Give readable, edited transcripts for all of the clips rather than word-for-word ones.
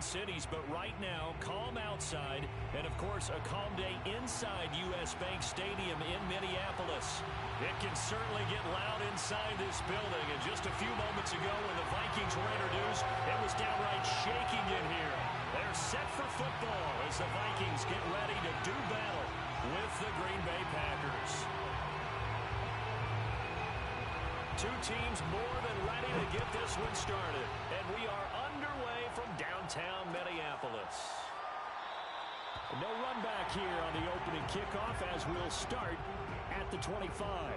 Twin Cities, but right now, calm outside, and of course, a calm day inside U.S. Bank Stadium in Minneapolis. It can certainly get loud inside this building, and just a few moments ago when the Vikings were introduced, it was downright shaking in here. They're set for football as the Vikings get ready to do battle with the Green Bay Packers. Two teams more than ready to get this one started, and we are underway from downtown Minneapolis. No run back here on the opening kickoff as we'll start at the 25.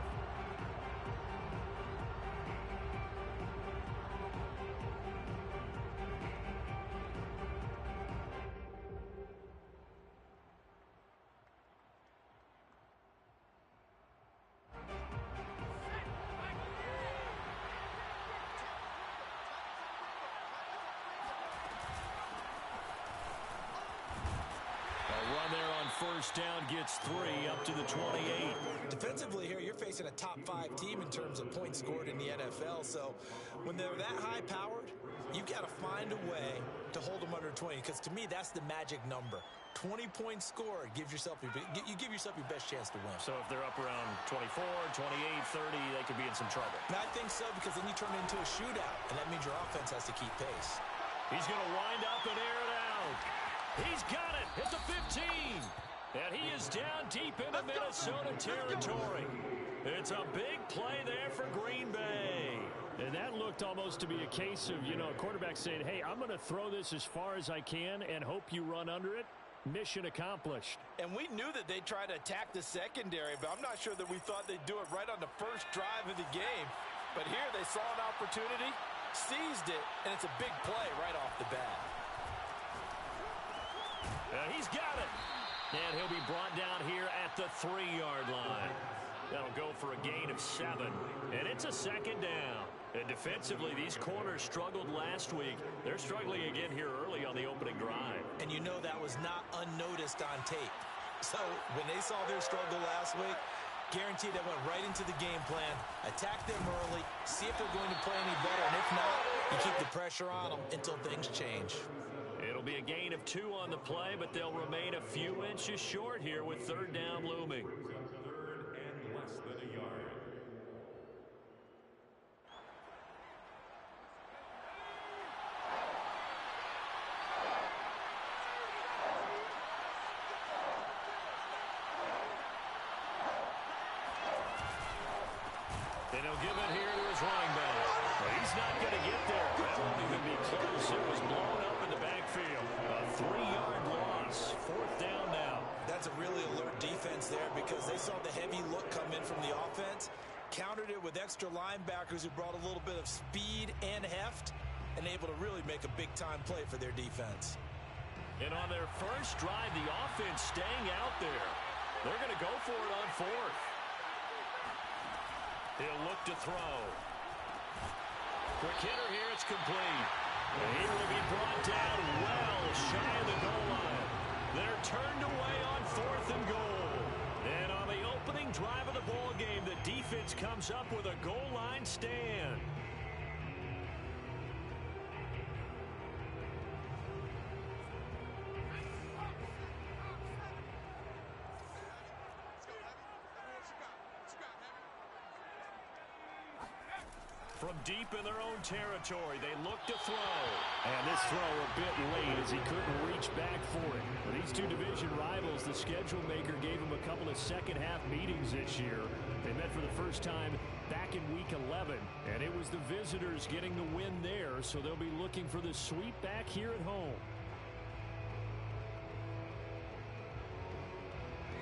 First down gets 3 up to the 28. Defensively here, you're facing a top-5 team in terms of points scored in the NFL. So when they're that high-powered, you've got to find a way to hold them under 20. Because to me, that's the magic number. 20 points scored gives yourself you give yourself your best chance to win. So if they're up around 24, 28, 30, they could be in some trouble. And I think so, because then you turn it into a shootout, and that means your offense has to keep pace. He's going to wind up and air it out. He's got it at the 15. And he is down deep into Minnesota territory. It's a big play there for Green Bay. And that looked almost to be a case of, a quarterback saying, hey, I'm going to throw this as far as I can and hope you run under it. Mission accomplished. And we knew that they'd try to attack the secondary, but I'm not sure that we thought they'd do it right on the first drive of the game. But here they saw an opportunity, seized it, and it's a big play right off the bat. He's got it. And he'll be brought down here at the 3-yard line. That'll go for a gain of 7. And it's a second down. And defensively, these corners struggled last week. They're struggling again here early on the opening drive. And you know that was not unnoticed on tape. So when they saw their struggle last week, guaranteed they went right into the game plan, attack them early, see if they're going to play any better. And if not, you keep the pressure on them until things change. It'll be a gain of 2 on the play, but they'll remain a few inches short here with third down looming. Third and less than a yard. And he'll give it here to his running back. But he's not going to get there. That won't even be close. It was blown up in the backfield. A 3-yard loss. Fourth down now. That's a really alert defense there, because they saw the heavy look come in from the offense, countered it with extra linebackers who brought a little bit of speed and heft, and able to really make a big-time play for their defense. And on their first drive, the offense staying out there. They're going to go for it on 4th. He'll look to throw. Quick hitter here, it's complete. And he will be brought down well shy of the goal line. They're turned away on 4th and goal. And on the opening drive of the ball game, the defense comes up with a goal line stand. From deep in their own territory, they look to throw. And this throw a bit late as he couldn't reach back for it. For these two division rivals, the schedule maker gave them a couple of second-half meetings this year. They met for the first time back in Week 11, and it was the visitors getting the win there, so they'll be looking for the sweep back here at home.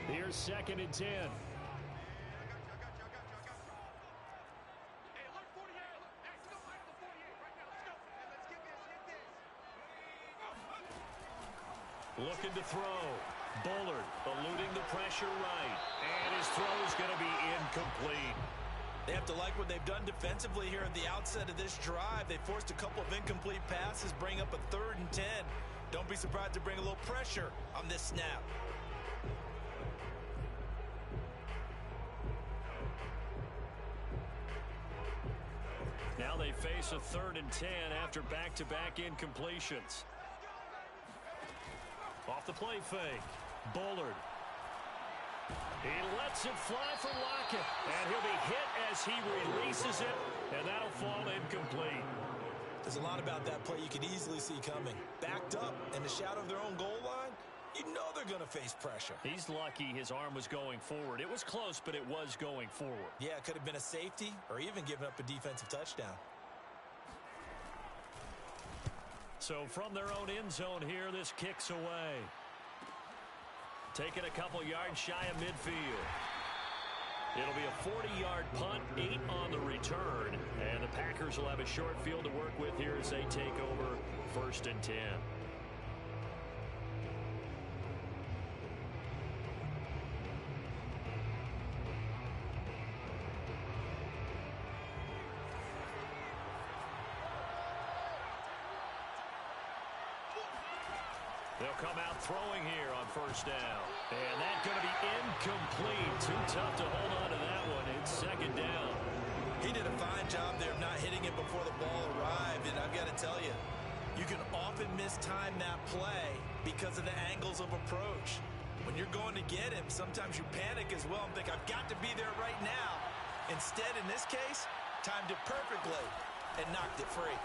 Here's 2nd and 10. Looking to throw. Bullard eluding the pressure right. And his throw is going to be incomplete. They have to like what they've done defensively here at the outset of this drive. They forced a couple of incomplete passes, bring up a 3rd and 10. Don't be surprised to bring a little pressure on this snap. Now they face a 3rd and 10 after back-to-back incompletions. the play fake. Bullard. He lets it fly for Lockett. And he'll be hit as he releases it. And that'll fall incomplete. There's a lot about that play you could easily see coming. Backed up in the shadow of their own goal line, you know they're going to face pressure. He's lucky his arm was going forward. It was close, but it was going forward. Yeah, it could have been a safety or even given up a defensive touchdown. So from their own end zone here, this kicks away. Taking a couple yards shy of midfield. It'll be a 40-yard punt, 8 on the return. And the Packers will have a short field to work with here as they take over 1st and 10. They'll come out throwing here on 1st down. And that's going to be incomplete. Too tough to hold on to that one. It's 2nd down. He did a fine job there of not hitting it before the ball arrived. And I've got to tell you, you can often mistime that play because of the angles of approach. When you're going to get him, sometimes you panic as well and think, I've got to be there right now. Instead, in this case, timed it perfectly and knocked it free.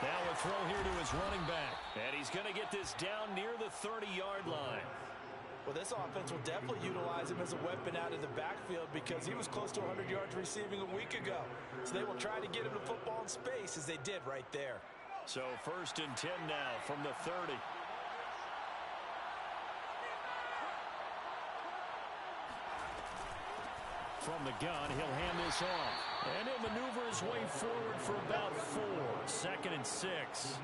Now a throw here to his running back. And he's going to get this down near the 30-yard line. Well, this offense will definitely utilize him as a weapon out of the backfield because he was close to 100 yards receiving a week ago. So they will try to get him the football in space as they did right there. So 1st and 10 now from the 30. From the gun, he'll hand this off. And he'll maneuver his way forward for about 4. 2nd and 6.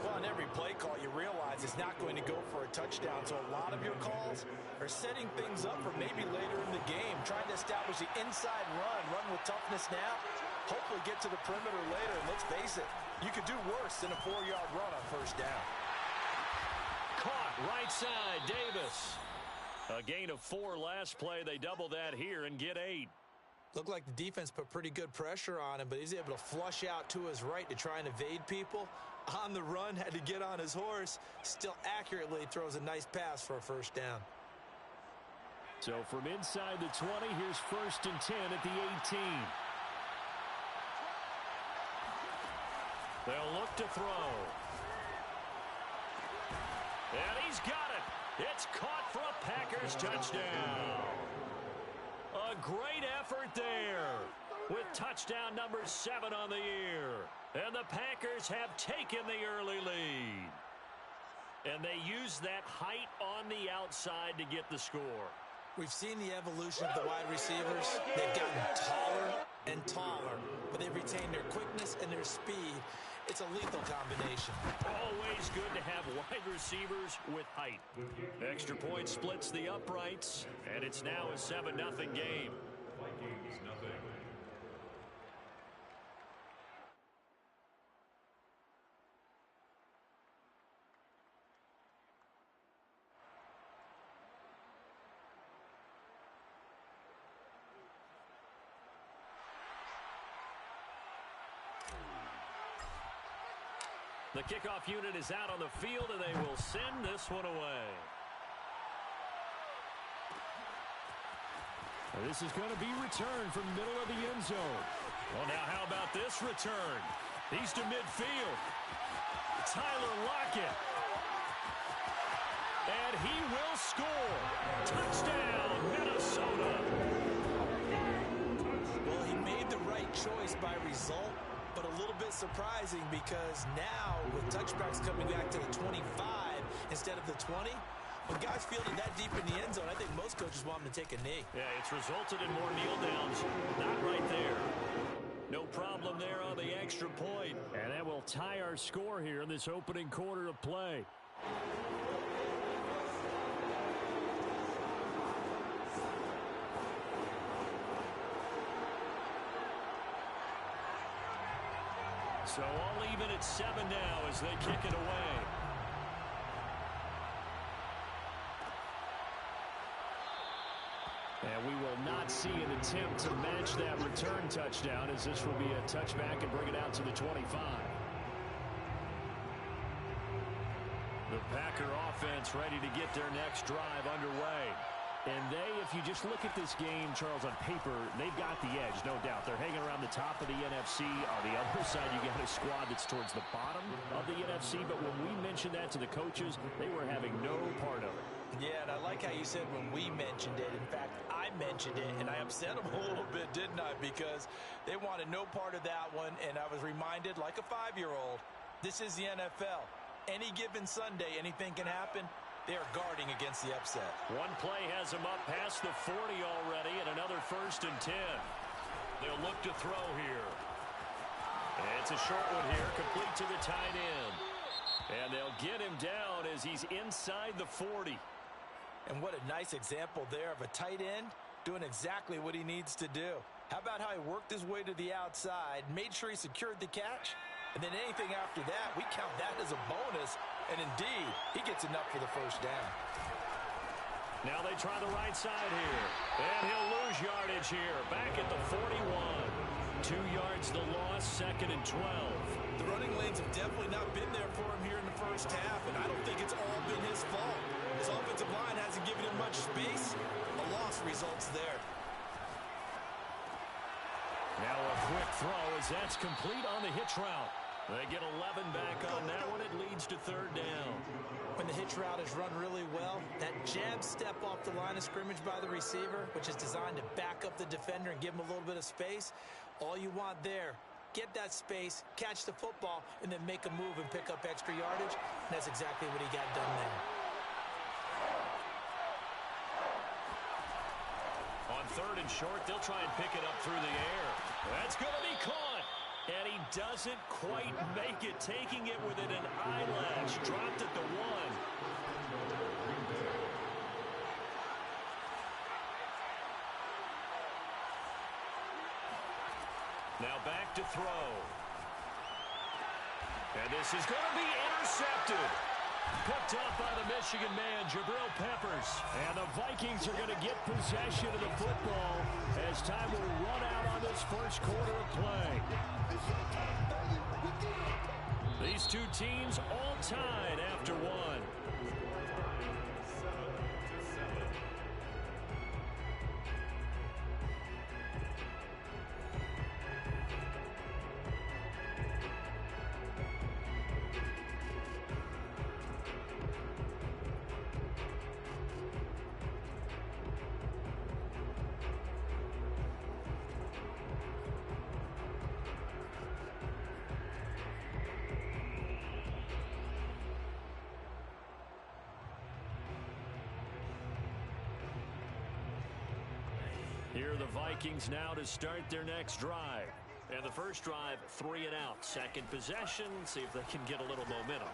Well, on every play call, you realize it's not going to go for a touchdown. So a lot of your calls are setting things up for maybe later in the game, trying to establish the inside run with toughness now, hopefully get to the perimeter later. And let's face it, you could do worse than a 4-yard run on 1st down. Caught right side, Davis. A gain of 4 last play. They double that here and get 8. Looked like the defense put pretty good pressure on him, but he's able to flush out to his right to try and evade people. On the run, had to get on his horse. Still accurately throws a nice pass for a 1st down. So from inside the 20, here's 1st and 10 at the 18. They'll look to throw. And he's got it. It's caught for a Packers touchdown. A great effort there with touchdown number 7 on the year. And the Packers have taken the early lead. And they use that height on the outside to get the score. We've seen the evolution of the wide receivers. They've gotten taller and taller, but they've retained their quickness and their speed. It's a lethal combination. Always good to have wide receivers with height. Extra point splits the uprights, and it's now a 7-0 game. Vikings nothing. The kickoff unit is out on the field, and they will send this one away. This is going to be returned from the middle of the end zone. Well, now how about this return? He's to midfield. Tyler Lockett. And he will score. Touchdown, Minnesota. Well, he made the right choice by result, but a little bit surprising because now with touchbacks coming back to the 25 instead of the 20, when guys fielded that deep in the end zone, I think most coaches want them to take a knee. Yeah, it's resulted in more kneel downs. Not right there. No problem there on the extra point. And that will tie our score here in this opening quarter of play. So all even at 7 now as they kick it away. And we will not see an attempt to match that return touchdown, as this will be a touchback and bring it out to the 25. The Packer offense ready to get their next drive underway. And if you just look at this game, Charles, on paper, they've got the edge, no doubt. They're hanging around the top of the NFC. On the other side, you got a squad that's towards the bottom of the NFC. But when we mentioned that to the coaches, they were having no part of it. Yeah, and I like how you said when we mentioned it. In fact, I mentioned it, and I upset them a little bit, didn't I? Because they wanted no part of that one, and I was reminded, like a 5-year-old, this is the NFL. Any given Sunday, anything can happen. They are guarding against the upset. One play has them up past the 40 already, and another 1st and 10. They'll look to throw here. And it's a short one here, complete to the tight end. And they'll get him down as he's inside the 40. And what a nice example there of a tight end doing exactly what he needs to do. How about how he worked his way to the outside, made sure he secured the catch, and then anything after that, we count that as a bonus. And indeed, he gets enough for the first down. Now they try the right side here. And he'll lose yardage here. Back at the 41. 2 yards the loss, 2nd and 12. The running lanes have definitely not been there for him here in the first half, and I don't think it's all been his fault. His offensive line hasn't given him much space. A loss results there. Now a quick throw as that's complete on the hitch route. They get 11 back on that one. It leads to 3rd down. When the hitch route is run really well, that jab step off the line of scrimmage by the receiver, which is designed to back up the defender and give him a little bit of space, all you want there, get that space, catch the football, and then make a move and pick up extra yardage. And that's exactly what he got done there. On 3rd and short, they'll try and pick it up through the air. That's going to be caught. And he doesn't quite make it, taking it within an eyelash. Dropped at the 1. Now back to throw. And this is going to be intercepted. Picked up by the Michigan man, Jabril Peppers. And the Vikings are going to get possession of the football as time will run out on this first quarter of play. These two teams all tied after 1. Here are the Vikings now to start their next drive. And the first drive, 3 and out. Second possession, see if they can get a little momentum.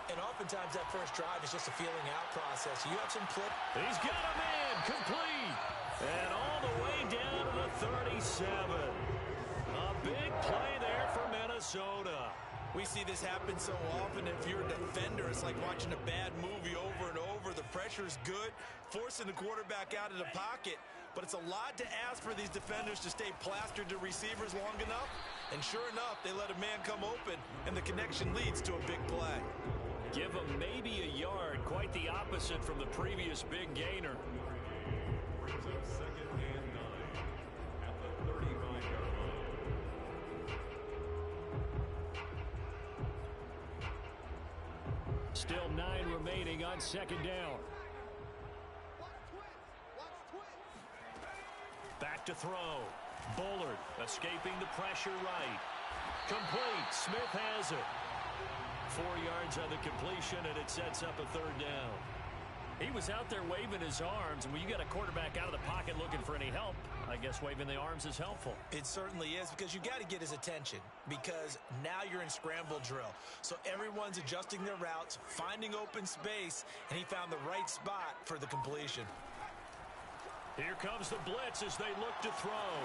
And oftentimes that first drive is just a feeling out process. You have some play. He's got a man complete. And all the way down to the 37. A big play there for Minnesota. We see this happen so often. If you're a defender, it's like watching a bad movie over and over. The pressure's good, forcing the quarterback out of the pocket. But it's a lot to ask for these defenders to stay plastered to receivers long enough. And sure enough, they let a man come open, and the connection leads to a big play. Give him maybe a yard. Quite the opposite from the previous big gainer. Brings up 2nd and 9 at the 35-yard line. Still 9 remaining on 2nd down. Back to throw. Bullard escaping the pressure right. Complete. Smith has it. 4 yards on the completion, and it sets up a 3rd down. He was out there waving his arms, and when you got a quarterback out of the pocket looking for any help, I guess waving the arms is helpful. It certainly is, because you got to get his attention, because now you're in scramble drill. So everyone's adjusting their routes, finding open space, and he found the right spot for the completion. Here comes the blitz as they look to throw.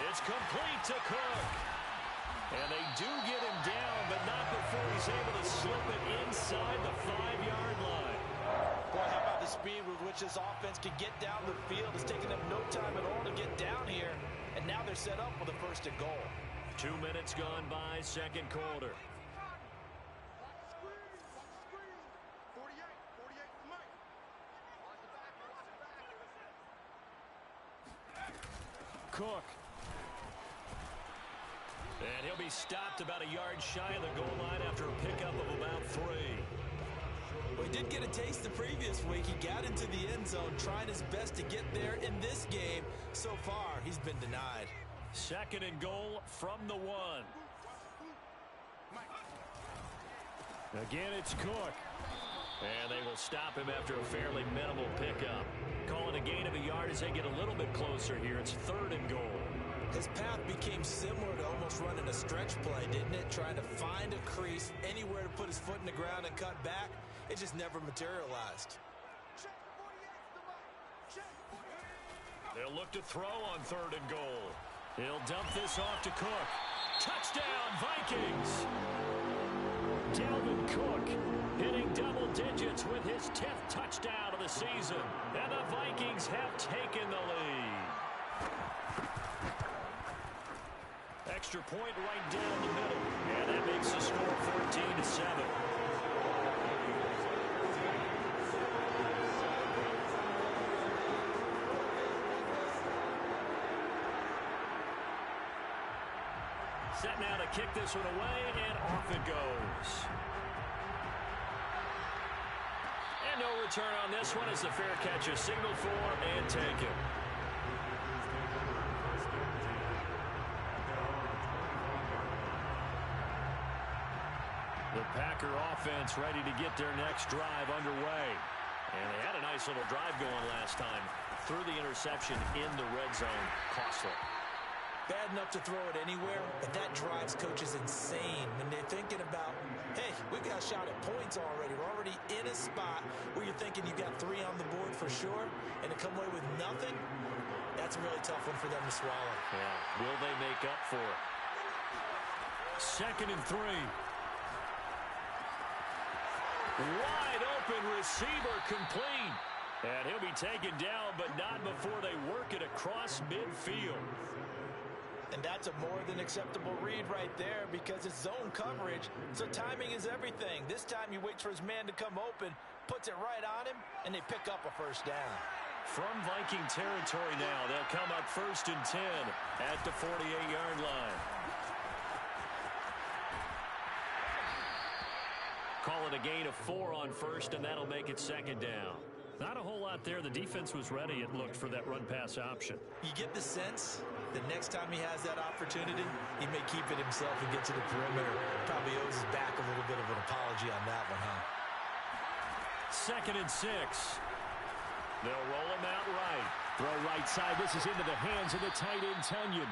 It's complete to Cook. And they do get him down, but not before he's able to slip it inside the 5-yard line. Boy, how about the speed with which this offense can get down the field? It's taken them no time at all to get down here, and now they're set up with a 1st and goal. 2 minutes gone by, 2nd quarter. Cook. And he'll be stopped about a yard shy of the goal line after a pickup of about 3. Well, he did get a taste the previous week. He got into the end zone trying his best to get there in this game. So far, he's been denied. 2nd and goal from the 1. Again, it's Cook. And they will stop him after a fairly minimal pickup. Calling a gain of a yard as they get a little bit closer here. It's 3rd and goal. His path became similar to almost running a stretch play, didn't it? Trying to find a crease, anywhere to put his foot in the ground and cut back. It just never materialized. They'll look to throw on 3rd and goal. He'll dump this off to Cook. Touchdown, Vikings! Dalvin Cook hitting double digits with his 10th touchdown of the season. And the Vikings have taken the lead. Extra point right down the middle. And that makes the score 14-7. Set now to kick this one away, and off it goes. And no return on this one as the fair catch is signaled for and taken. The Packer offense ready to get their next drive underway. And they had a nice little drive going last time. Threw the interception in the red zone. Costly. Bad enough to throw it anywhere, but that drives coaches insane when they're thinking about, hey, we've got a shot at points already. We're already in a spot where you're thinking you got 3 on the board for sure, and to come away with nothing, that's a really tough one for them to swallow. Yeah, will they make up for it? 2nd and 3. Wide open receiver complete. And he'll be taken down, but not before they work it across midfield. And that's a more than acceptable read right there because it's zone coverage, so timing is everything. This time he waits for his man to come open, puts it right on him, and they pick up a 1st down. From Viking territory now, they'll come up 1st and 10 at the 48-yard line. Call it a gain of 4 on 1st, and that'll make it 2nd down. Not a whole lot there. The defense was ready, it looked, for that run-pass option. You get the sense the next time he has that opportunity, he may keep it himself and get to the perimeter. Probably owes his back a little bit of an apology on that one, huh? 2nd and 6. They'll roll him out right. Throw right side. This is into the hands of the tight end, Tunyon.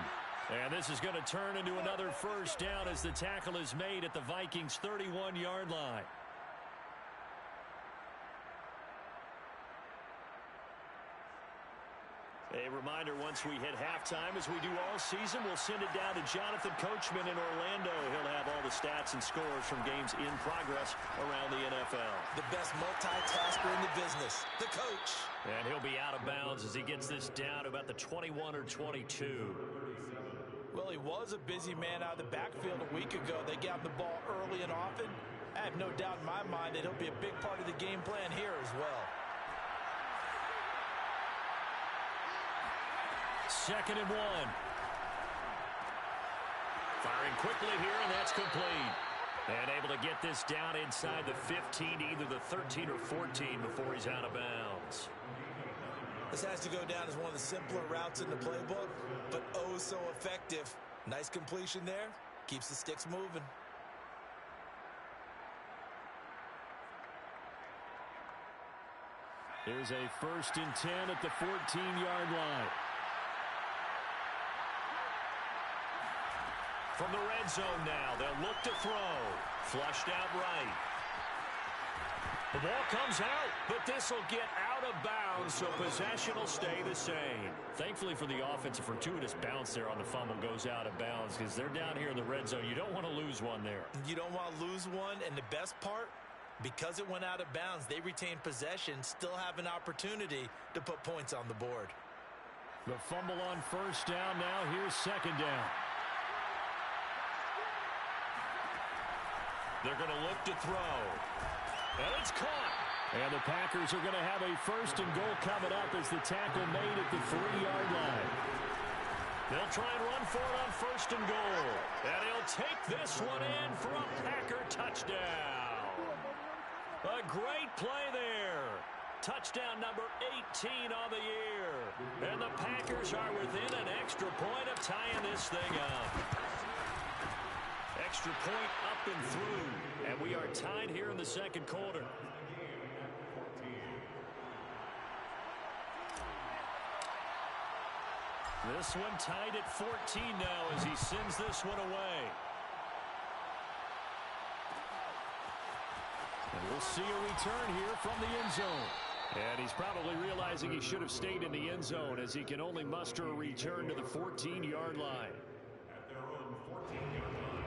And this is going to turn into another 1st down as the tackle is made at the Vikings' 31-yard line. A reminder, once we hit halftime, as we do all season, we'll send it down to Jonathan Coachman in Orlando. He'll have all the stats and scores from games in progress around the NFL. The best multitasker in the business, the coach. And he'll be out of bounds as he gets this down to about the 21 or 22. Well, he was a busy man out of the backfield a week ago. They got the ball early and often. I have no doubt in my mind that he'll be a big part of the game plan here as well. 2nd and 1. Firing quickly here, and that's complete. And able to get this down inside the 15, either the 13 or 14 before he's out of bounds. This has to go down as one of the simpler routes in the playbook, but oh so effective. Nice completion there. Keeps the sticks moving. There's a 1st and 10 at the 14-yard line. From the red zone now, they'll look to throw. Flushed out right. The ball comes out, but this will get out of bounds, so possession will stay the same. Thankfully for the offense, a fortuitous bounce there on the fumble goes out of bounds because they're down here in the red zone. You don't want to lose one there. You don't want to lose one, and the best part, because it went out of bounds, they retain possession, still have an opportunity to put points on the board. The fumble on 1st down now. Here's 2nd down. They're going to look to throw. And it's caught. And the Packers are going to have a 1st and goal coming up as the tackle made at the 3-yard line. They'll try and run for it on 1st and goal. And he'll take this one in for a Packer touchdown. A great play there. Touchdown number 18 on the year. And the Packers are within an extra point of tying this thing up. Extra point up and through. And we are tied here in the second quarter. This one tied at 14 now as he sends this one away. And we'll see a return here from the end zone. And he's probably realizing he should have stayed in the end zone as he can only muster a return to the 14-yard line. At their own 14-yard line.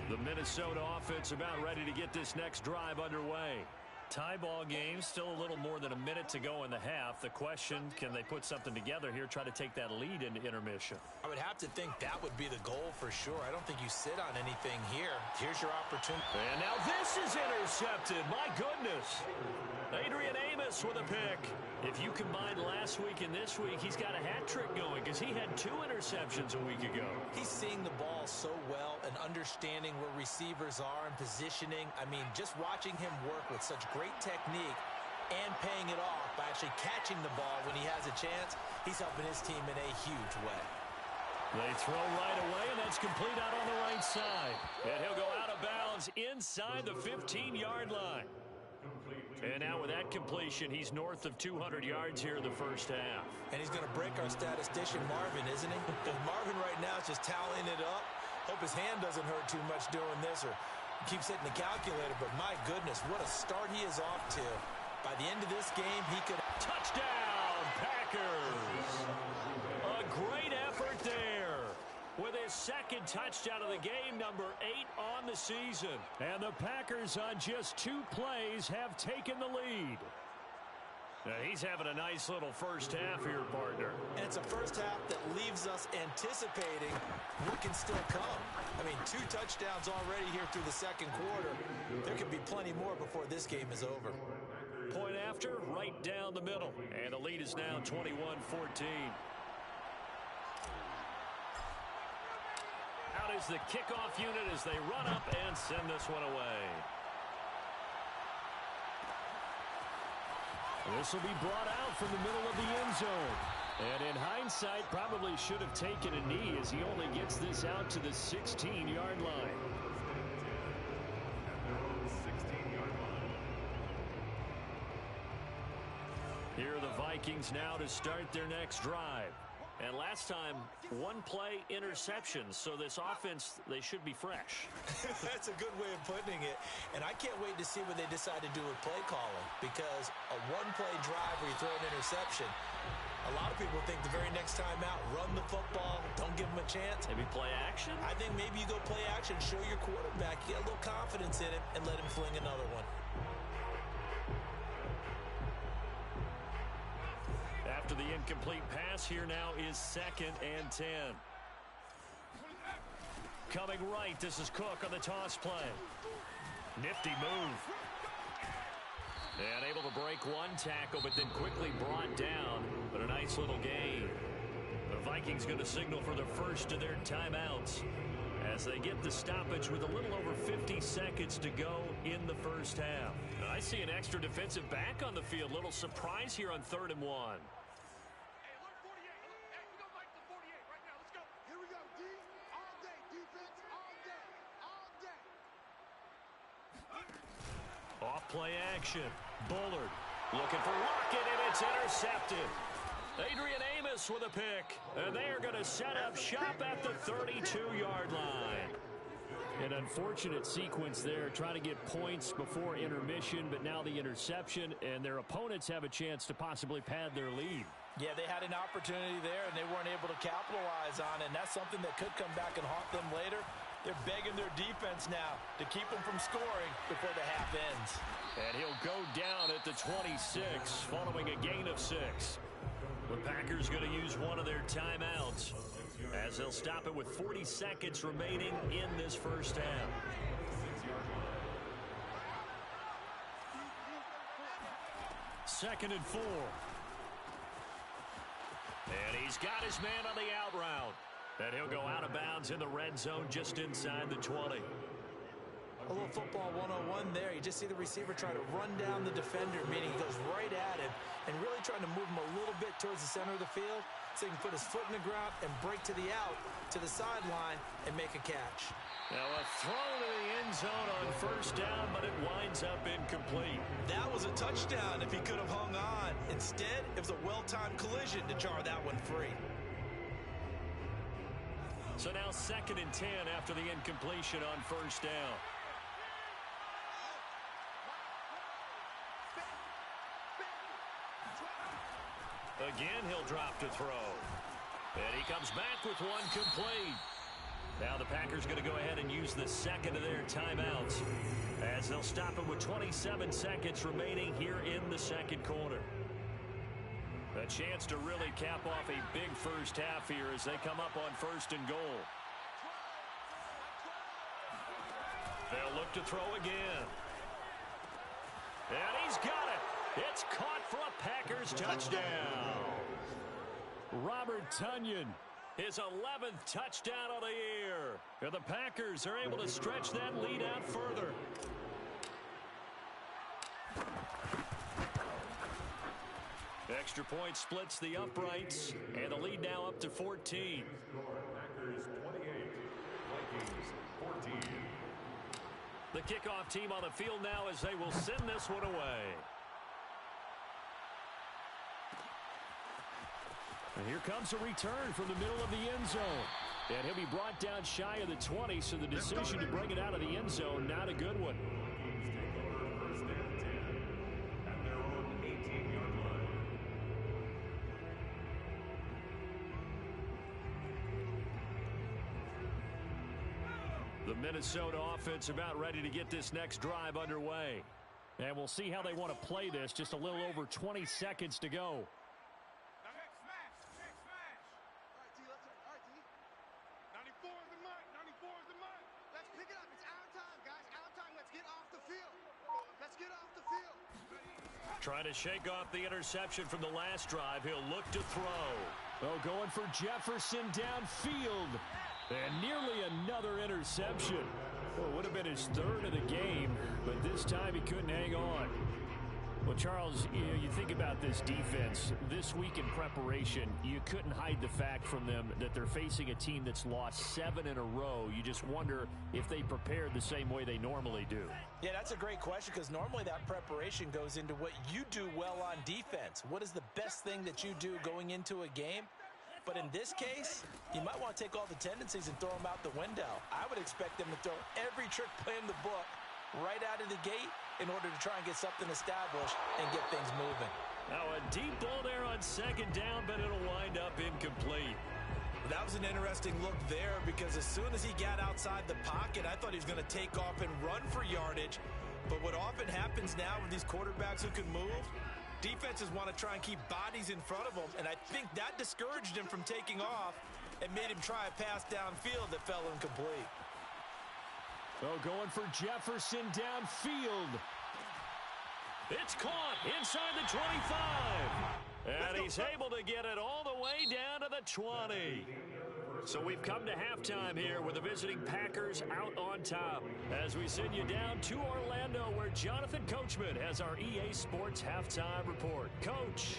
The Minnesota offense about ready to get this next drive underway. Tie ball game, still a little more than a minute to go in the half. The question, can they put something together here, try to take that lead into intermission? I would have to think that would be the goal for sure. I don't think you sit on anything here. Here's your opportunity. And now this is intercepted. My goodness. Adrian Amos with a pick. If you combine last week and this week, he's got a hat trick going because he had 2 interceptions a week ago. He's seeing the ball so well and understanding where receivers are and positioning. I mean, just watching him work with such great technique and paying it off by actually catching the ball when he has a chance, he's helping his team in a huge way. They throw right away, and that's complete out on the right side. And he'll go out of bounds inside the 15-yard line. And now with that completion, he's north of 200 yards here in the first half. And he's going to break our statistician Marvin, isn't he? Because Marvin right now is just tallying it up. Hope his hand doesn't hurt too much doing this or keeps hitting the calculator. But my goodness, what a start he is off to. By the end of this game, he could... Touchdown, Packers! A great effort there. With his second touchdown of the game, number 8 on the season. And the Packers on just 2 plays have taken the lead. Now, he's having a nice little first half here, partner. And it's a first half that leaves us anticipating what can still come. I mean, 2 touchdowns already here through the second quarter. There could be plenty more before this game is over. Point after, right down the middle. And the lead is now 21-14. Out is the kickoff unit as they run up and send this one away. This will be brought out from the middle of the end zone. And in hindsight, probably should have taken a knee as he only gets this out to the 16-yard line. At their own 16-yard line. Here are the Vikings now to start their next drive. And last time, 1-play interceptions, so this offense, they should be fresh. That's a good way of putting it. And I can't wait to see what they decide to do with play calling, because a 1-play drive where you throw an interception, a lot of people think the very next time out, run the football, don't give them a chance. Maybe play action? I think maybe you go play action, show your quarterback, you get a little confidence in him, and let him fling another one. After the incomplete pass, here now is 2nd and 10. Coming right, this is Cook on the toss play. Nifty move. And able to break one tackle, but then quickly brought down. But a nice little gain. The Vikings going to signal for the first of their timeouts as they get the stoppage with a little over 50 seconds to go in the first half. I see an extra defensive back on the field. Little surprise here on 3rd and 1. Off-play action. Bullard looking for Lockett, and it's intercepted. Adrian Amos with a pick. And they are going to set up shop at the 32-yard line. An unfortunate sequence there, trying to get points before intermission, but now the interception, and their opponents have a chance to possibly pad their lead. Yeah, they had an opportunity there, and they weren't able to capitalize on it, and that's something that could come back and haunt them later. They're begging their defense now to keep them from scoring before the half ends. And he'll go down at the 26, following a gain of 6. The Packers going to use one of their timeouts as they'll stop it with 40 seconds remaining in this first half. 2nd and 4. And he's got his man on the out route. And he'll go out of bounds in the red zone just inside the 20. A little football 101 there. You just see the receiver try to run down the defender, meaning he goes right at him and really trying to move him a little bit towards the center of the field so he can put his foot in the ground and break to the out, to the sideline, and make a catch. Now a throw to the end zone on 1st down, but it winds up incomplete. That was a touchdown if he could have hung on. Instead, it was a well-timed collision to jar that one free. So now 2nd and 10 after the incompletion on 1st down. Again, he'll drop to throw. And he comes back with one complete. Now the Packers going to go ahead and use the 2nd of their timeouts as they'll stop it with 27 seconds remaining here in the 2nd quarter. A chance to really cap off a big 1st half here as they come up on 1st and goal. They'll look to throw again. And he's got it. It's caught for a Packers touchdown. Robert Tonyan, his 11th touchdown of the year. And the Packers are able to stretch that lead out further. Extra point splits the uprights, and the lead now up to 14. Packers 28, Vikings 14. The kickoff team on the field now as they will send this one away. And here comes a return from the middle of the end zone. And he'll be brought down shy of the 20, so the decision to bring it out of the end zone, not a good one. Vikings take over 1st and 10 at their own 18-yard line. The Minnesota offense about ready to get this next drive underway. And we'll see how they want to play this. Just a little over 20 seconds to go. Trying to shake off the interception from the last drive. He'll look to throw. Oh, going for Jefferson downfield. And nearly another interception. Well, it would have been his 3rd of the game, but this time he couldn't hang on. Well, Charles, you think about this defense. This week in preparation, you couldn't hide the fact from them that they're facing a team that's lost 7 in a row. You just wonder if they prepared the same way they normally do. Yeah, that's a great question because normally that preparation goes into what you do well on defense. What is the best thing that you do going into a game? But in this case, you might want to take all the tendencies and throw them out the window. I would expect them to throw every trick play in the book right out of the gate in order to try and get something established and get things moving. Now a deep ball there on 2nd down, but it'll wind up incomplete. That was an interesting look there because as soon as he got outside the pocket, I thought he was going to take off and run for yardage. But what often happens now with these quarterbacks who can move, defenses want to try and keep bodies in front of them, and I think that discouraged him from taking off and made him try a pass downfield that fell incomplete. Oh, going for Jefferson downfield. It's caught inside the 25. And he's able to get it all the way down to the 20. So we've come to halftime here with the visiting Packers out on top. As we send you down to Orlando where Jonathan Coachman has our EA Sports halftime report. Coach.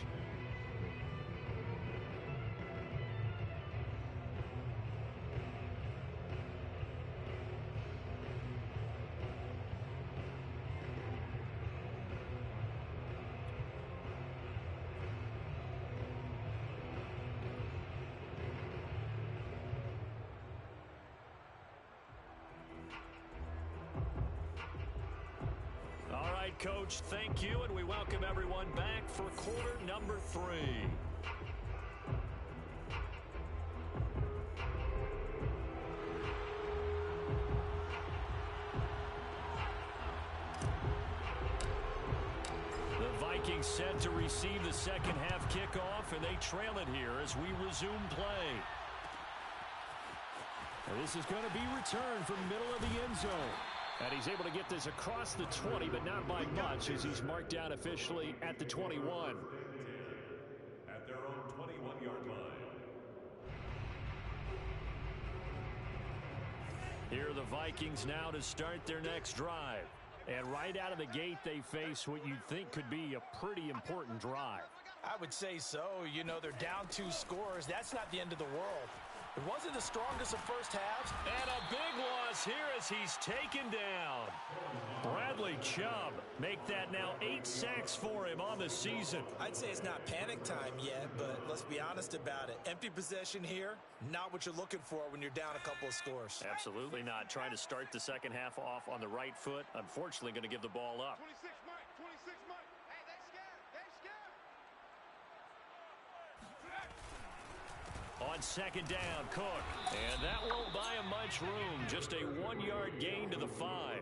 Coach, thank you, and we welcome everyone back for quarter number 3. The Vikings set to receive the second half kickoff, and they trail it here as we resume play. And this is going to be returned from middle of the end zone. And he's able to get this across the 20, but not by much as he's marked down officially at the 21. At their own 21-yard line. Here are the Vikings now to start their next drive. And right out of the gate, they face what you'd think could be a pretty important drive. I would say so. You know, they're down 2 scores. That's not the end of the world. It wasn't the strongest of first halves. And a big loss here as he's taken down. Bradley Chubb make that now 8 sacks for him on the season. I'd say it's not panic time yet, but let's be honest about it. Empty possession here, not what you're looking for when you're down a couple of scores. Absolutely not. Trying to start the second half off on the right foot. Unfortunately, going to give the ball up. 26 Mike, 26 Mike. Hey, they scared. They scared. On second down, Cook. And that won't buy him much room. Just a 1-yard gain to the 5.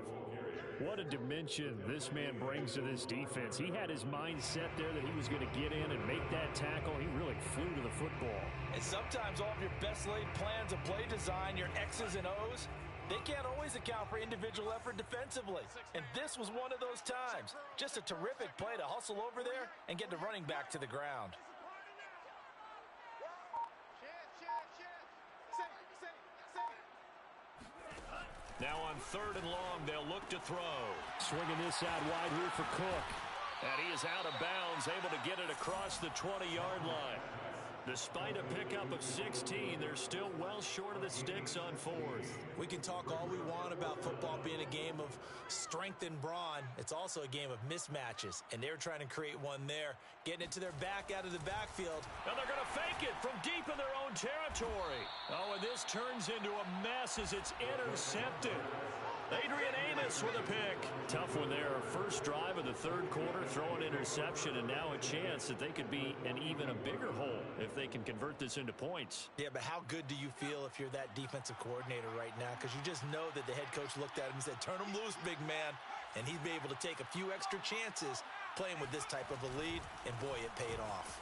What a dimension this man brings to this defense. He had his mind set there that he was going to get in and make that tackle. He really flew to the football. And sometimes all of your best laid plans of play design, your X's and O's, they can't always account for individual effort defensively. And this was one of those times. Just a terrific play to hustle over there and get the running back to the ground. Now on 3rd and long, they'll look to throw. Swinging this out wide here for Cook. And he is out of bounds, able to get it across the 20-yard line. Despite a pickup of 16, they're still well short of the sticks on 4th. We can talk all we want about football being a game of strength and brawn. It's also a game of mismatches, and they're trying to create one there, getting it to their back out of the backfield. And they're going to fake it from deep in their own territory. Oh, and this turns into a mess as it's intercepted. Adrian Amos with a pick. Tough one there. First drive of the 3rd quarter, throw an interception, and now a chance that they could be in even a bigger hole if they can convert this into points. Yeah, but how good do you feel if you're that defensive coordinator right now? Because you just know that the head coach looked at him and said, turn him loose, big man. And he'd be able to take a few extra chances playing with this type of a lead, and boy, it paid off.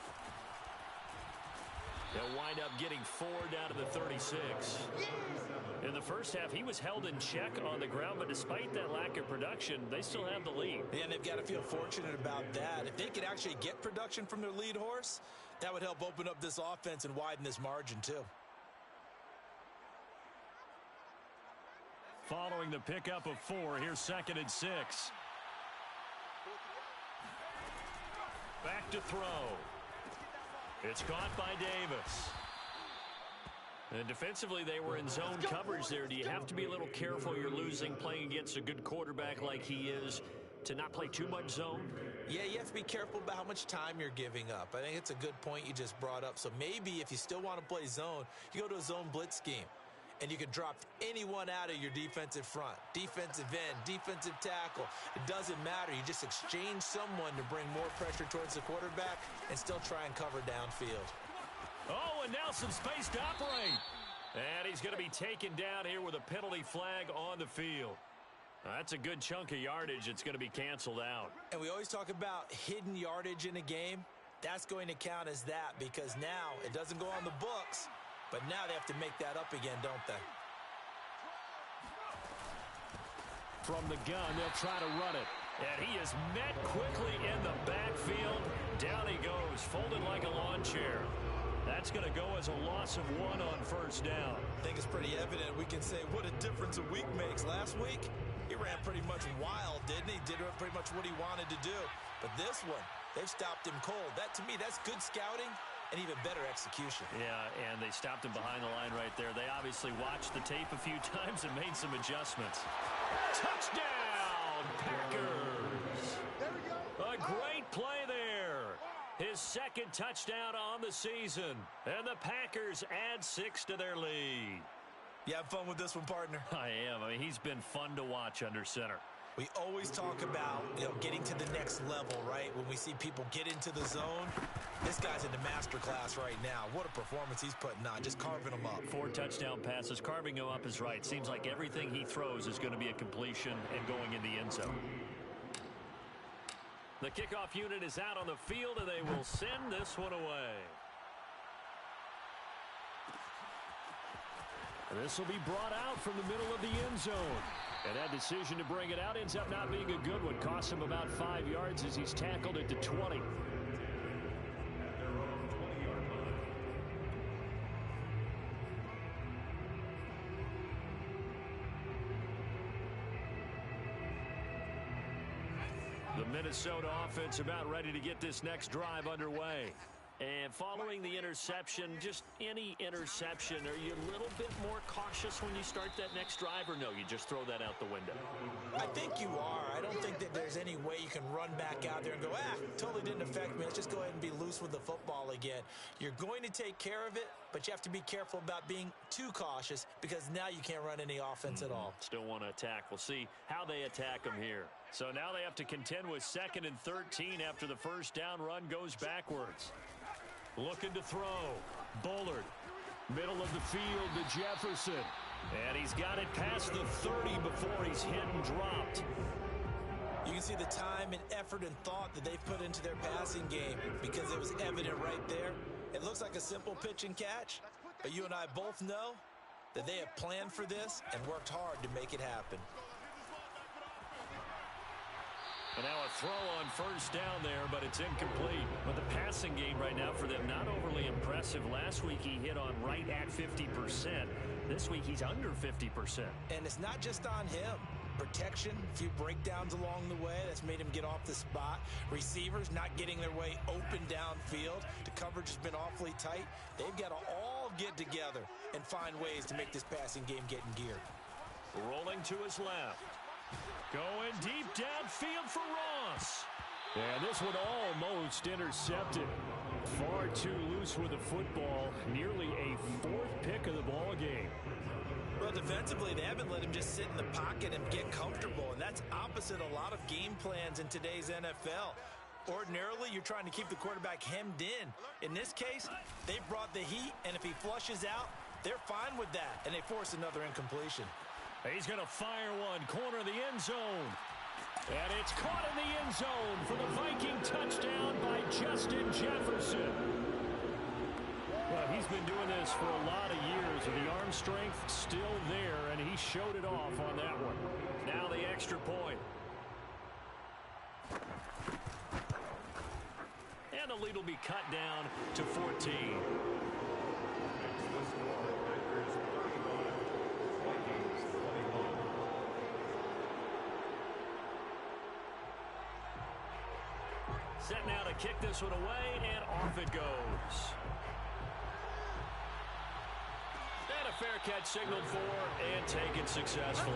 They'll wind up getting 4 down to the 36. In the first half, he was held in check on the ground, but despite that lack of production, they still have the lead. Yeah, and they've got to feel fortunate about that. If they could actually get production from their lead horse, that would help open up this offense and widen this margin too. Following the pickup of 4, here's 2nd and 6. Back to throw. It's caught by Davis. And defensively, they were in zone coverage there. Do you have to be a little careful? You're losing, playing against a good quarterback like he is, to not play too much zone? Yeah, you have to be careful about how much time you're giving up. I think it's a good point you just brought up. So maybe if you still want to play zone, you go to a zone blitz scheme. And you can drop anyone out of your defensive front. Defensive end, defensive tackle. It doesn't matter. You just exchange someone to bring more pressure towards the quarterback and still try and cover downfield. Oh, and now some space to operate. And he's going to be taken down here with a penalty flag on the field. That's a good chunk of yardage. It's going to be canceled out. And we always talk about hidden yardage in a game. That's going to count as that because now it doesn't go on the books. But now they have to make that up again, don't they? From the gun, they'll try to run it. And he is met quickly in the backfield. Down he goes, folded like a lawn chair. That's going to go as a loss of 1 on first down. I think it's pretty evident. We can say what a difference a week makes. Last week, he ran pretty much wild, didn't he? Did pretty much what he wanted to do. But this one, they've stopped him cold. That, to me, that's good scouting. And even better execution. Yeah, and they stopped him behind the line right there. They obviously watched the tape a few times and made some adjustments. Touchdown, Packers! There we go. A great play there. His 2nd touchdown on the season. And the Packers add 6 to their lead. You have fun with this one, partner? I am. I mean, he's been fun to watch under center. We always talk about, getting to the next level, right? When we see people get into the zone, this guy's in the master class right now. What a performance he's putting on, just carving them up. 4 touchdown passes. Carving him up is right. Seems like everything he throws is going to be a completion and going in the end zone. The kickoff unit is out on the field, and they will send this one away. And this will be brought out from the middle of the end zone. And that decision to bring it out ends up not being a good one. Costs him about 5 yards as he's tackled at the 20. The Minnesota offense about ready to get this next drive underway. And following the interception, just any interception, are you a little bit more cautious when you start that next drive, or no, you just throw that out the window? I think you are. I don't think that there's any way you can run back out there and go, totally didn't affect me. Let's just go ahead and be loose with the football again. You're going to take care of it, but you have to be careful about being too cautious because now you can't run any offense at all. Still want to attack. We'll see how they attack them here. So now they have to contend with 2nd and 13 after the first down run goes backwards. Looking to throw. Bullard. Middle of the field to Jefferson. And he's got it past the 30 before he's hit and dropped. You can see the time and effort and thought that they've put into their passing game because it was evident right there. It looks like a simple pitch and catch, but you and I both know that they have planned for this and worked hard to make it happen. And now a throw on first down there, but it's incomplete. But the passing game right now for them, not overly impressive. Last week he hit on right at 50%. This week he's under 50%. And it's not just on him. Protection, a few breakdowns along the way. That's made him get off the spot. Receivers not getting their way open downfield. The coverage has been awfully tight. They've got to all get together and find ways to make this passing game get in gear. Rolling to his left. Going deep downfield for Ross. And this one almost intercepted. Far too loose with the football. Nearly a 4th pick of the ball game. Well, defensively, they haven't let him just sit in the pocket and get comfortable, and that's opposite a lot of game plans in today's NFL. Ordinarily, you're trying to keep the quarterback hemmed in. In this case, they brought the heat, and if he flushes out, they're fine with that, and they force another incompletion. He's going to fire one, corner of the end zone. And it's caught in the end zone for the Viking touchdown by Justin Jefferson. Well, he's been doing this for a lot of years, and the arm strength still there, and he showed it off on that one. Now the extra point. And the lead will be cut down to 14. Set now to kick this one away, and off it goes. And a fair catch signaled for and taken successfully.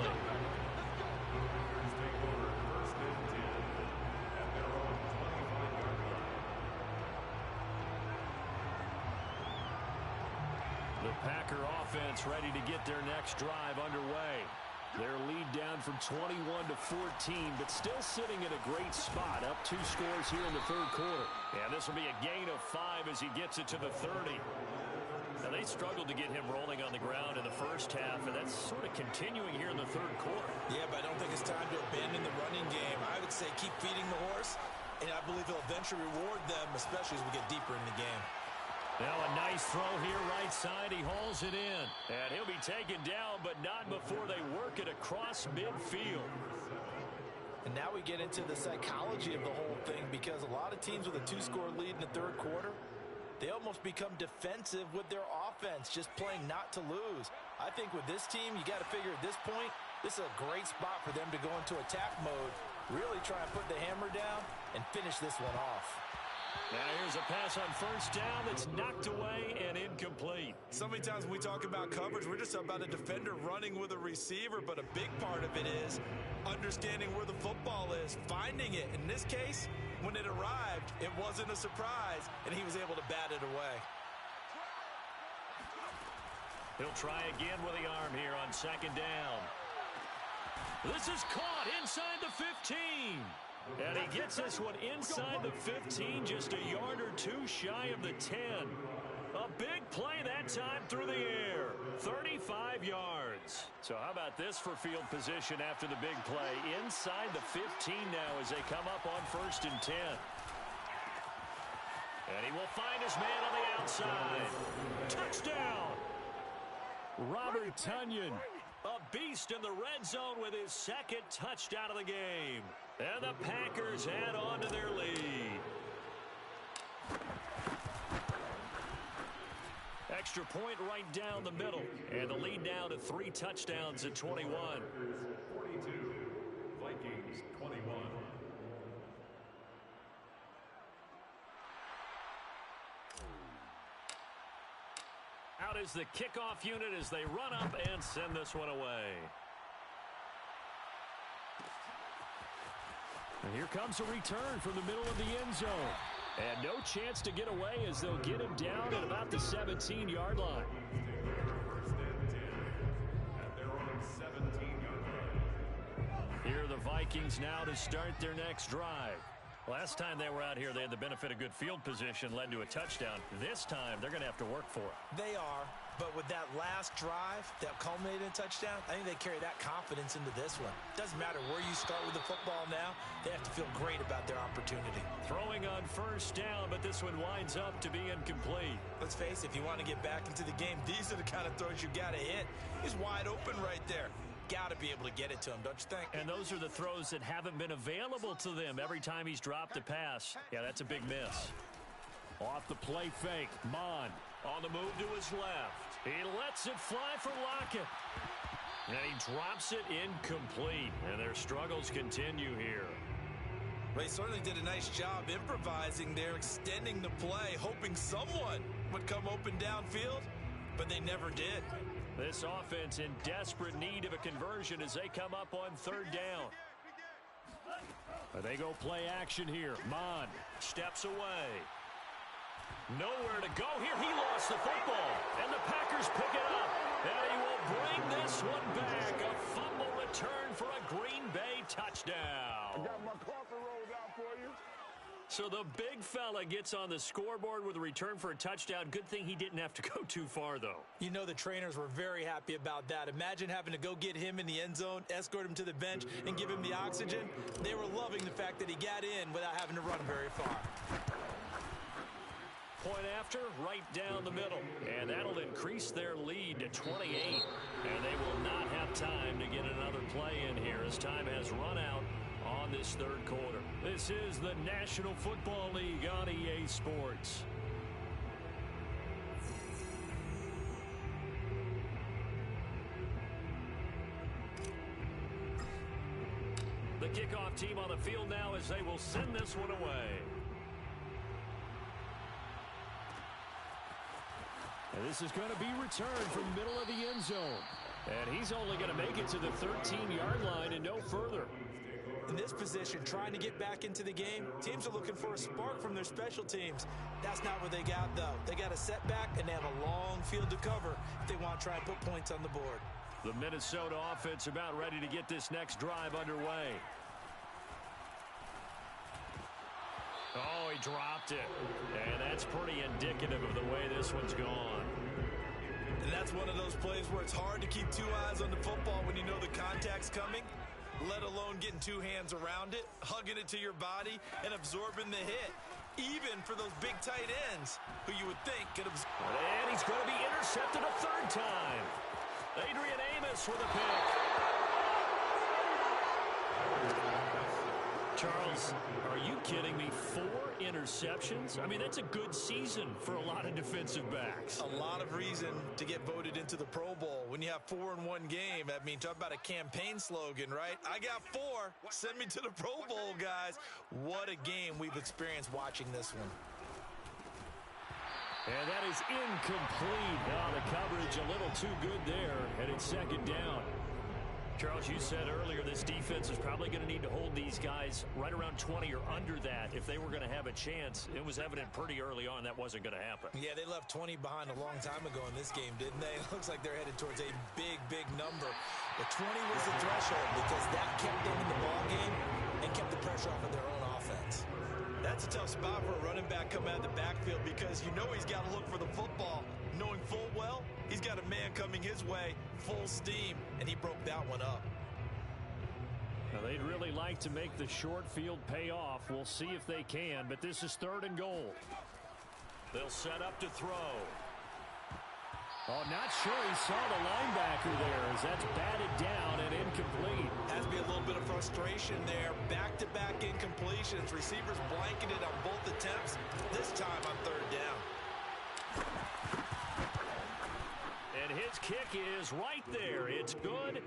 The Packer offense ready to get their next drive underway. Their lead down from 21 to 14, but still sitting in a great spot, up 2 scores here in the 3rd quarter. And this will be a gain of 5 as he gets it to the 30. Now, they struggled to get him rolling on the ground in the first half, and that's sort of continuing here in the 3rd quarter. Yeah, but I don't think it's time to abandon the running game. I would say keep feeding the horse, and I believe he'll eventually reward them, especially as we get deeper in the game. Now a nice throw here right side. He hauls it in. And he'll be taken down, but not before they work it across midfield. And now we get into the psychology of the whole thing, because a lot of teams with a 2-score lead in the 3rd quarter, they almost become defensive with their offense, just playing not to lose. I think with this team, you got to figure at this point, this is a great spot for them to go into attack mode, really try and put the hammer down and finish this one off. Now here's a pass on first down that's knocked away and incomplete. So many times when we talk about coverage, we're just about a defender running with a receiver, but a big part of it is understanding where the football is, finding it. In this case, when it arrived, it wasn't a surprise, and he was able to bat it away. He'll try again with the arm here on 2nd down. This is caught inside the 15. And he gets this one inside the 15, just a yard or 2 shy of the 10. A big play that time through the air. 35 yards. So how about this for field position after the big play? Inside the 15 now as they come up on 1st and 10. And he will find his man on the outside. Touchdown! Robert Tonyan. A beast released in the red zone with his second touchdown of the game. And the Packers add on to their lead. Extra point right down the middle. And the lead now to 3 touchdowns at 21. 42, Vikings 21. Out is the kickoff unit as they run up and send this one away. And here comes a return from the middle of the end zone. And no chance to get away as they'll get him down at about the 17-yard line. First and 10 at their own 17-yard line. Here are the Vikings now to start their next drive. Last time they were out here, they had the benefit of good field position, led to a touchdown. This time, they're going to have to work for it. They are, but with that last drive that culminated in a touchdown, I think they carry that confidence into this one. Doesn't matter where you start with the football now, they have to feel great about their opportunity. Throwing on first down, but this one winds up to be incomplete. Let's face it, if you want to get back into the game, these are the kind of throws you got to hit. He's wide open right there. Got to be able to get it to him, don't you think? And those are the throws that haven't been available to them every time he's dropped a pass. Yeah, that's a big miss. Off the play fake, Mon on the move to his left. He lets it fly for Lockett. And he drops it incomplete. And their struggles continue here. They certainly did a nice job improvising there, extending the play, hoping someone would come open downfield, but they never did. This offense in desperate need of a conversion as they come up on third down. They go play action here. Mon steps away. Nowhere to go here. He lost the football. And the Packers pick it up. And he will bring this one back. A fumble return for a Green Bay touchdown. I got my coffee rolled out for you. So the big fella gets on the scoreboard with a return for a touchdown. Good thing he didn't have to go too far, though. You know the trainers were very happy about that. Imagine having to go get him in the end zone, escort him to the bench, and give him the oxygen. They were loving the fact that he got in without having to run very far. Point after, right down the middle. And that'll increase their lead to 28. And they will not have time to get another play in here as time has run out on this third quarter. This is the National Football League on EA Sports. The kickoff team on the field now as they will send this one away. And this is going to be returned from the middle of the end zone. And he's only going to make it to the 13-yard line and no further. In this position, trying to get back into the game, teams are looking for a spark from their special teams. That's not what they got, though. They got a setback, and they have a long field to cover if they want to try and put points on the board. The Minnesota offense about ready to get this next drive underway. Oh, he dropped it. And that's pretty indicative of the way this one's gone. And that's one of those plays where it's hard to keep two eyes on the football when you know the contact's coming, let alone getting two hands around it, hugging it to your body, and absorbing the hit, even for those big tight ends who you would think could have. And he's going to be intercepted a third time. Adrian Amos with a pick. Charles, are you kidding me? 4 interceptions? I mean, that's a good season for a lot of defensive backs. A lot of reason to get voted into the Pro Bowl when you have 4 in one game. I mean, talk about a campaign slogan, right? I got 4. Send me to the Pro Bowl, guys. What a game we've experienced watching this one. And that is incomplete. Oh, the coverage a little too good there, and it's second down. Charles, you said earlier this defense is probably going to need to hold these guys right around 20 or under that if they were going to have a chance. It was evident pretty early on that wasn't going to happen. Yeah, they left 20 behind a long time ago in this game, didn't they? It looks like they're headed towards a big, big number. But 20 was the threshold because that kept them in the ball game and kept the pressure off of their own offense. That's a tough spot for a running back coming out of the backfield because you know he's got to look for the football, knowing full well he's got a man coming his way, full steam, and he broke that one up. Now, they'd really like to make the short field pay off. We'll see if they can, but this is 3rd and goal. They'll set up to throw. Oh, not sure he saw the linebacker there as that's batted down. frustration there. Back-to-back incompletions. Receivers blanketed on both attempts, this time on third down. And his kick is right there. It's good.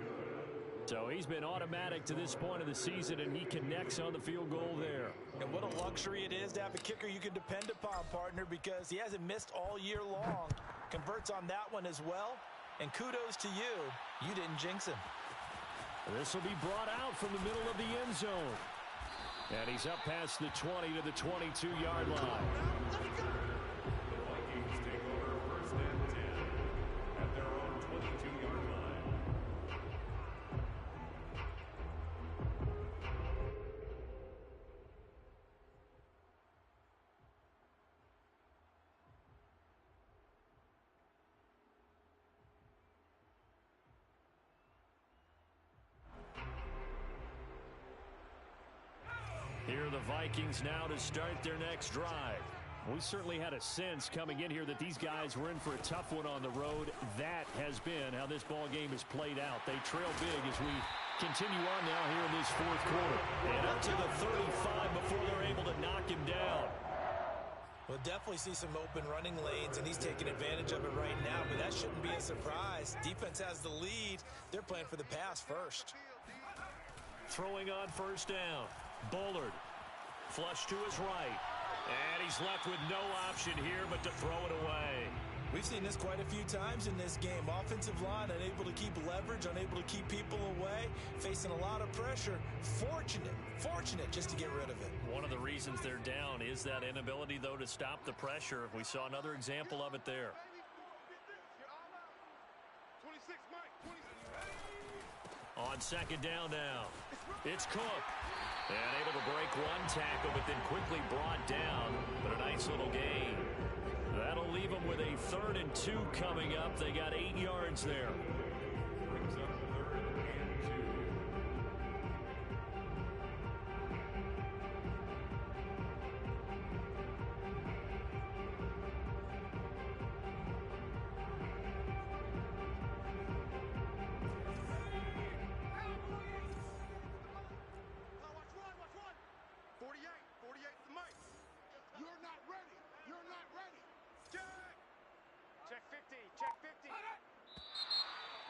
So he's been automatic to this point of the season, and he connects on the field goal there. And what a luxury it is to have a kicker you can depend upon, partner, because he hasn't missed all year long. Converts on that one as well. And kudos to you. You didn't jinx him. This will be brought out from the middle of the end zone. And he's up past the 20 to the 22-yard line. The Vikings take over first and 10 at their own 22-yard line. Here are the Vikings now to start their next drive. We certainly had a sense coming in here that these guys were in for a tough one on the road. That has been how this ball game is played out. They trail big as we continue on now here in this fourth quarter. And up to the 35 before they're able to knock him down. We'll definitely see some open running lanes, and he's taking advantage of it right now, but that shouldn't be a surprise. Defense has the lead. They're playing for the pass first. Throwing on first down. Bullard. Flush to his right. And he's left with no option here but to throw it away. We've seen this quite a few times in this game. Offensive line unable to keep leverage, unable to keep people away, facing a lot of pressure. Fortunate just to get rid of it. One of the reasons they're down is that inability, though, to stop the pressure. We saw another example of it there. 26, Mike. 26. On second down now, it's Cook. And able to break one tackle, but then quickly brought down. But a nice little gain. That'll leave them with a 3rd and 2 coming up. They got 8 yards there. Brings up 3rd and 2.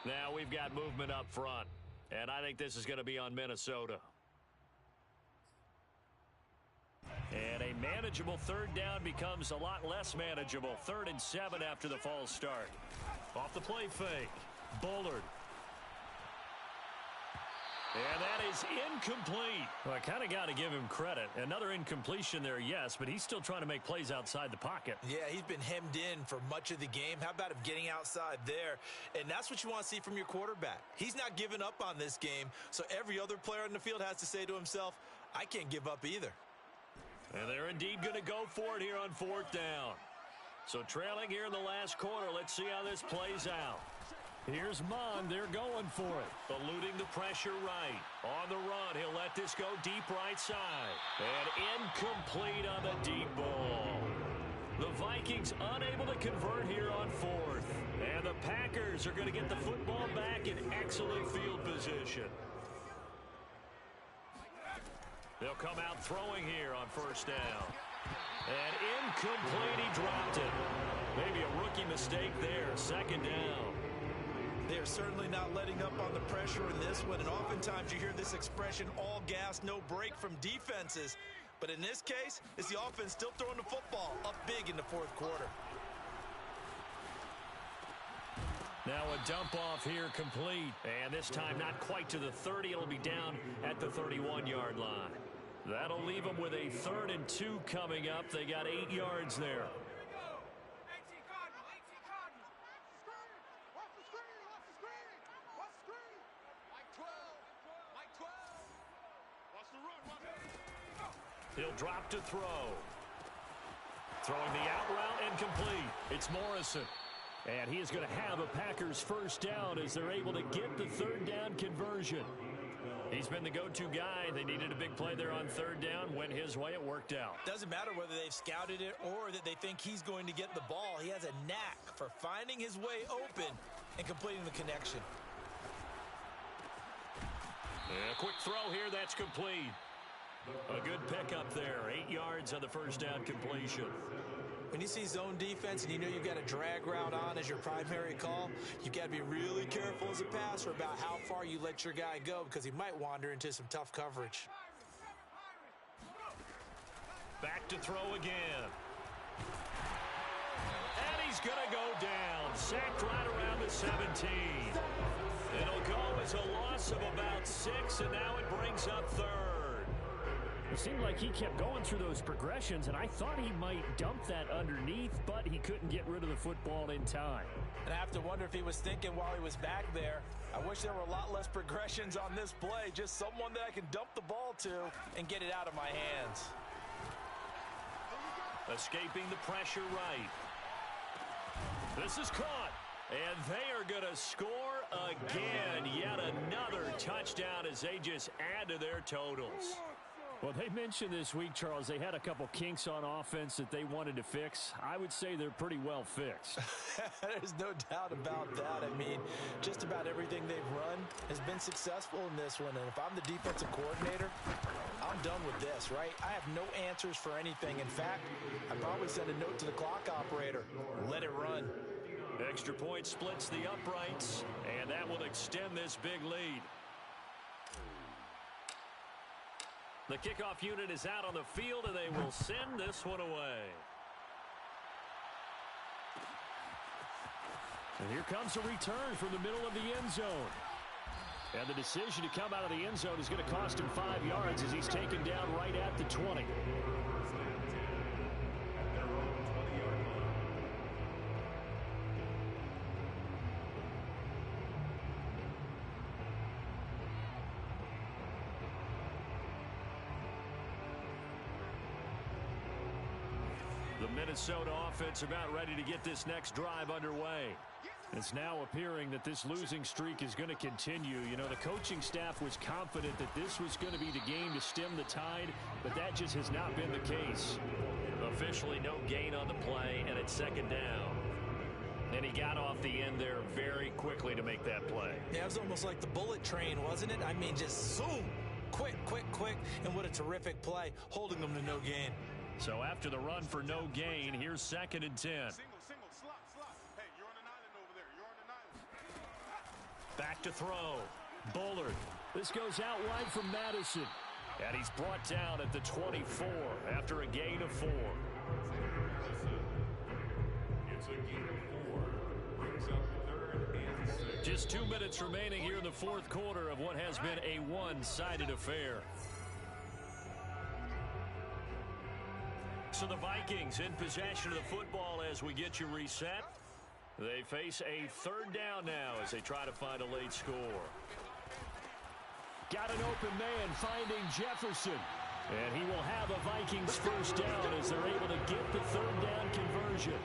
Now we've got movement up front, and I think this is going to be on Minnesota. And a manageable 3rd down becomes a lot less manageable. 3rd and 7 after the false start. Off the play fake. Bullard. And that is incomplete. Well, I kind of got to give him credit. Another incompletion there, yes, but he's still trying to make plays outside the pocket. Yeah, he's been hemmed in for much of the game. How about him getting outside there? And that's what you want to see from your quarterback. He's not giving up on this game, so every other player on the field has to say to himself, I can't give up either. And they're indeed going to go for it here on 4th down. So trailing here in the last quarter, let's see how this plays out. Here's Mon. They're going for it. Eluding the pressure right. On the run, he'll let this go deep right side. And incomplete on the deep ball. The Vikings unable to convert here on 4th. And the Packers are going to get the football back in excellent field position. They'll come out throwing here on 1st down. And incomplete, he dropped it. Maybe a rookie mistake there. 2nd down. They're certainly not letting up on the pressure in this one, and oftentimes you hear this expression, all gas, no break from defenses. But in this case, it's the offense still throwing the football up big in the 4th quarter. Now a dump off here complete. And this time not quite to the 30. It'll be down at the 31-yard line. That'll leave them with a 3rd and 2 coming up. They got 8 yards there. He'll drop to throw. Throwing the out route and complete. It's Morrison. And he is going to have a Packers 1st down as they're able to get the 3rd down conversion. He's been the go-to guy. They needed a big play there on 3rd down. Went his way. It worked out. Doesn't matter whether they've scouted it or that they think he's going to get the ball. He has a knack for finding his way open and completing the connection. quick throw here, that's complete. A good pickup there. 8 yards on the first down completion. When you see zone defense and you know you've got a drag route on as your primary call, you've got to be really careful as a passer about how far you let your guy go because he might wander into some tough coverage. Back to throw again. And he's going to go down. Sacked right around the 17. It'll go as a loss of about 6, and now it brings up third. It seemed like he kept going through those progressions, and I thought he might dump that underneath, but he couldn't get rid of the football in time. And I have to wonder if he was thinking while he was back there, I wish there were a lot less progressions on this play, just someone that I can dump the ball to and get it out of my hands. Escaping the pressure right. This is caught. And they are going to score again. Yet another touchdown as they just add to their totals. Well, they mentioned this week, Charles, they had a couple kinks on offense that they wanted to fix. I would say they're pretty well fixed. There's no doubt about that. I mean, just about everything they've run has been successful in this one. And if I'm the defensive coordinator, I'm done with this, right? I have no answers for anything. In fact, I'd probably send a note to the clock operator. Let it run. Extra point splits the uprights, and that will extend this big lead. The kickoff unit is out on the field, and they will send this one away. And here comes a return from the middle of the end zone. And the decision to come out of the end zone is going to cost him 5 yards as he's taken down right at the 20. The Minnesota offense about ready to get this next drive underway. It's now appearing that this losing streak is going to continue. You know, the coaching staff was confident that this was going to be the game to stem the tide, but that just has not been the case. Officially no gain on the play, and it's second down. And he got off the end there very quickly to make that play. Yeah, it was almost like the bullet train, wasn't it? I mean, just zoom, quick, and what a terrific play, holding them to no gain. So after the run for no gain, here's 2nd and 10. Single, slot. Hey, you're on an island over there. You're on an island. Back to throw. Bullard. This goes out wide from Madison. And he's brought down at the 24 after a gain of 4. It's a gain of 4. Brings up 3rd and 6. Just 2 minutes remaining here in the fourth quarter of what has been a one-sided affair. So the Vikings in possession of the football as we get you reset. They face a 3rd down now as they try to find a late score. Got an open man finding Jefferson. And he will have a Vikings first down as they're able to get the 3rd down conversion.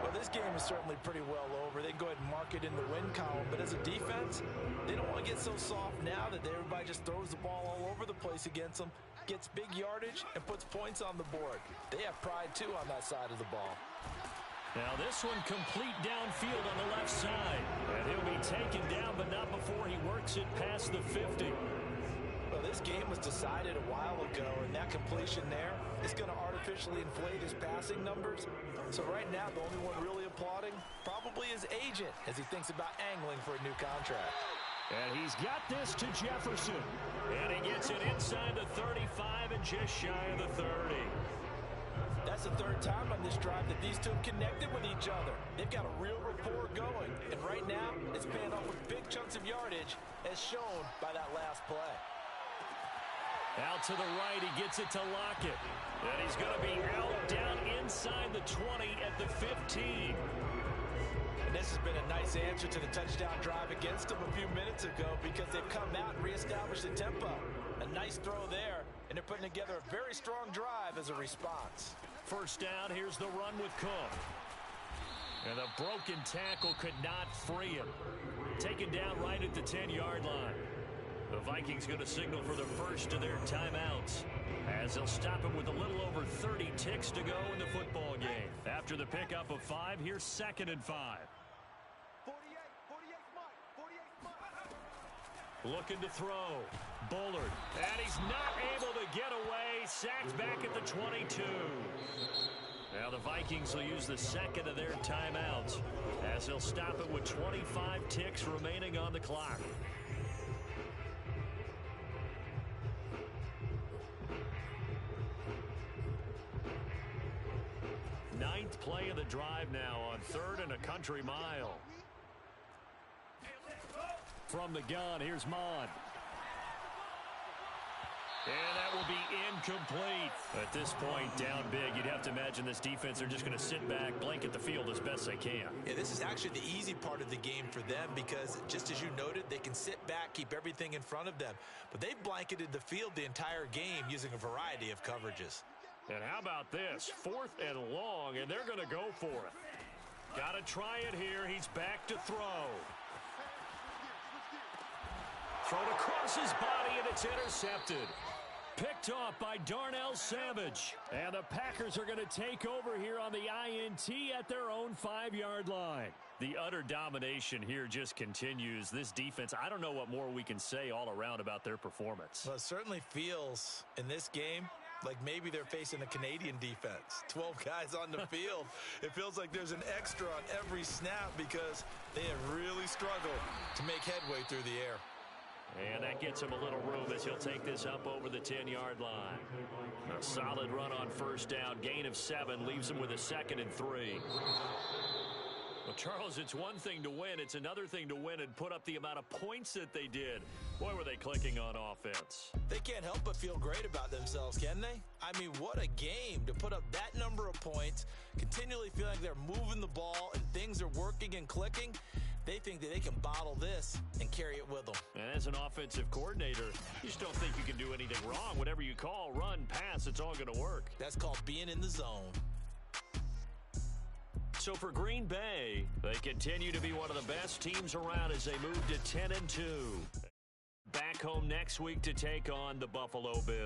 Well, this game is certainly pretty well over. They can go ahead and mark it in the win column. But as a defense, they don't want to get so soft now that everybody just throws the ball all over the place against them, gets big yardage, and puts points on the board. They have pride, too, on that side of the ball. Now this one complete downfield on the left side. And he'll be taken down, but not before he works it past the 50. Well, this game was decided a while ago, and that completion there is going to artificially inflate his passing numbers. So right now, the only one really applauding probably his agent as he thinks about angling for a new contract. And he's got this to Jefferson. And he gets it inside the 35 and just shy of the 30. That's the 3rd time on this drive that these two have connected with each other. They've got a real rapport going. And right now, it's paying off with big chunks of yardage as shown by that last play. Out to the right, he gets it to Lockett. And he's going to be out down inside the 20 at the 15. And this has been a nice answer to the touchdown drive against them a few minutes ago because they've come out and reestablished the tempo. A nice throw there, and they're putting together a very strong drive as a response. First down, here's the run with Cook. And the broken tackle could not free him. Taken down right at the 10-yard line. The Vikings going to signal for the first of their timeouts as they'll stop him with a little over 30 ticks to go in the football game. After the pickup of 5, here's 2nd and 5. 48, Mike. Looking to throw. Bullard. And he's not able to get away. Sacked back at the 22. Now the Vikings will use the second of their timeouts as they'll stop it with 25 ticks remaining on the clock. Ninth play of the drive now on 3rd and a country mile. From the gun, here's Mon. And that will be incomplete. At this point, down big, you'd have to imagine this defense are just going to sit back, blanket the field as best they can. Yeah, this is actually the easy part of the game for them because, just as you noted, they can sit back, keep everything in front of them. But they've blanketed the field the entire game using a variety of coverages. And how about this? 4th and long, and they're going to go for it. Got to try it here. He's back to throw. Thrown across his body, and it's intercepted. Picked off by Darnell Savage. And the Packers are going to take over here on the INT at their own 5-yard line. The utter domination here just continues. This defense, I don't know what more we can say all around about their performance. Well, it certainly feels in this game like maybe they're facing a Canadian defense. 12 guys on the field. It feels like there's an extra on every snap because they have really struggled to make headway through the air. And that gets him a little room as he'll take this up over the 10-yard line. A solid run on 1st down. Gain of 7 leaves him with a 2nd and 3. Well, Charles, it's one thing to win. It's another thing to win and put up the amount of points that they did. Boy, were they clicking on offense. They can't help but feel great about themselves, can they? I mean, what a game to put up that number of points, continually feeling like they're moving the ball and things are working and clicking. They think that they can bottle this and carry it with them. And as an offensive coordinator, you just don't think you can do anything wrong. Whatever you call, run, pass, it's all going to work. That's called being in the zone. So for Green Bay, they continue to be one of the best teams around as they move to 10-2. Back home next week to take on the Buffalo Bills.